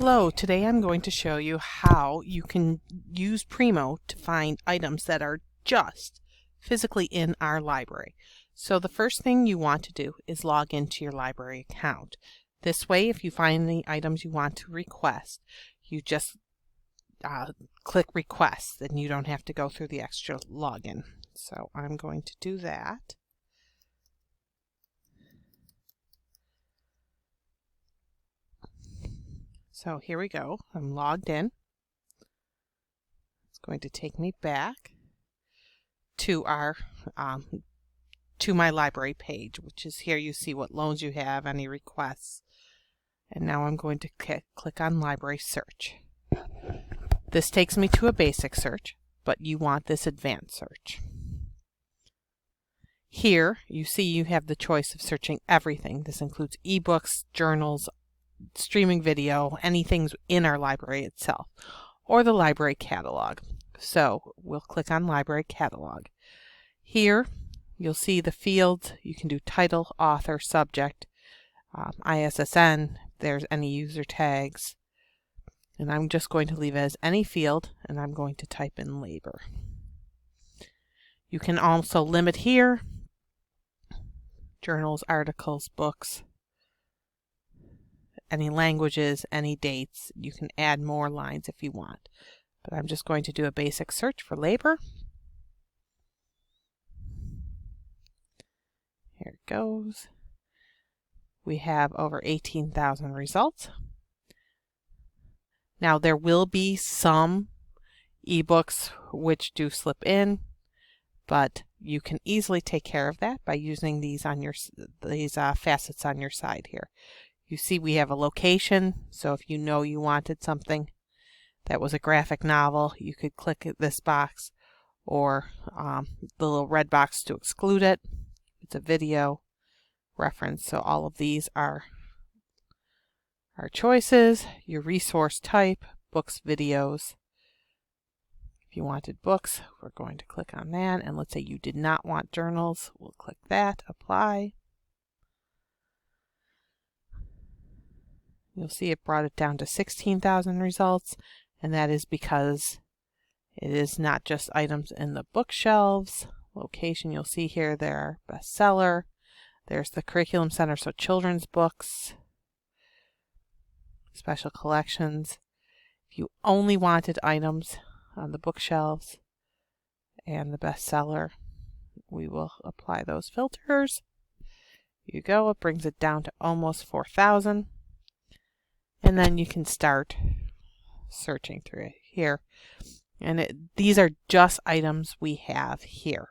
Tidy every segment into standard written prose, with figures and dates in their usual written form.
Hello, today I'm going to show you how you can use Primo to find items that are just physically in our library. So the first thing you want to do is log into your library account. This way, if you find any items you want to request, you just click request and you don't have to go through the extra login. So I'm going to do that. So here we go. I'm logged in. It's going to take me back to our to my library page, which is here. You see what loans you have, any requests, and now I'm going to click on library search. This takes me to a basic search, but you want this advanced search. Here you see you have the choice of searching everything. This includes ebooks, journals, streaming video, anything in our library itself, or the library catalog. So we'll click on library catalog. Here you'll see the fields. You can do title, author, subject, ISSN, if there's any user tags, and I'm just going to leave it as any field, and I'm going to type in labor. You can also limit here journals, articles, books, any languages, any dates. You can add more lines if you want. But I'm just going to do a basic search for labor. Here it goes. We have over 18,000 results. Now there will be some ebooks which do slip in, but you can easily take care of that by using these on your facets on your side here. You see we have a location, so if you know you wanted something that was a graphic novel, you could click this box or the little red box to exclude it. It's a video reference, so all of these are our choices. Your resource type, books, videos. If you wanted books, we're going to click on that, and let's say you did not want journals, we'll click that, apply. You'll see it brought it down to 16,000 results, and that is because it is not just items in the bookshelves. Location, you'll see here there are bestseller. There's the curriculum center, so children's books, special collections. If you only wanted items on the bookshelves and the bestseller, we will apply those filters. Here you go, it brings it down to almost 4,000. And then you can start searching through it here. And these are just items we have here.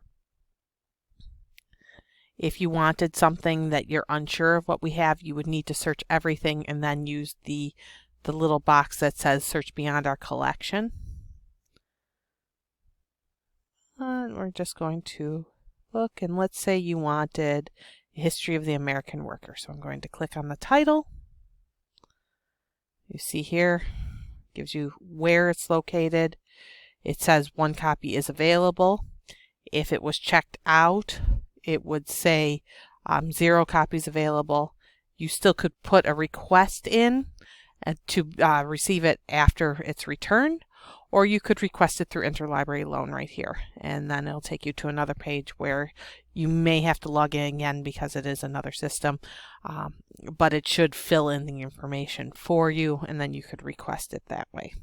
If you wanted something that you're unsure of what we have, you would need to search everything and then use the little box that says search beyond our collection. And we're just going to look, and let's say you wanted History of the American Worker. So I'm going to click on the title. You see here, gives you where it's located. It says one copy is available. If it was checked out, it would say 0 copies available. You still could put a request in to receive it after it's returned, or you could request it through interlibrary loan right here, and then it'll take you to another page where you may have to log in again because it is another system, but it should fill in the information for you, and then you could request it that way.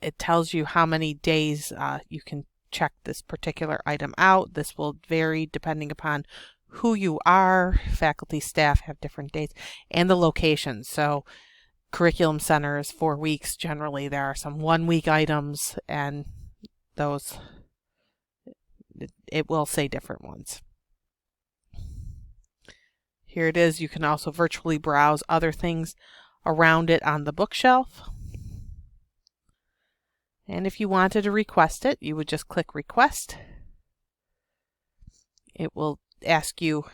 It tells you how many days you can check this particular item out. This will vary depending upon who you are. Faculty, staff have different dates, and the location. So curriculum center is 4 weeks. Generally, there are some 1 week items, and those, it will say different ones. Here it is. You can also virtually browse other things around it on the bookshelf. And if you wanted to request it, you would just click request. It will ask you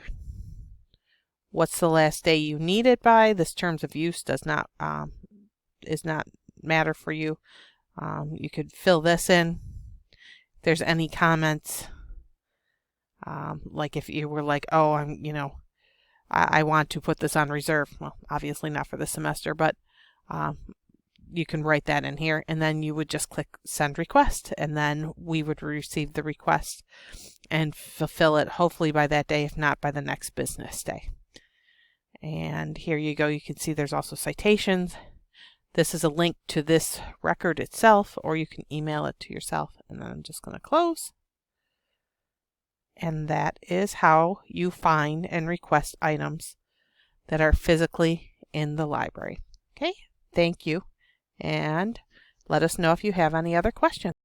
what's the last day you need it by. This terms of use does not matter for you. You could fill this in. If there's any comments, like if you were like, oh, I want to put this on reserve. Well, obviously not for the semester, but you can write that in here, and then you would just click send request, and then we would receive the request and fulfill it hopefully by that day, if not by the next business day. And here you go. You can see there's also citations. This is a link to this record itself, or you can email it to yourself. And then I'm just going to close. And that is how you find and request items that are physically in the library. Okay, thank you. And let us know if you have any other questions.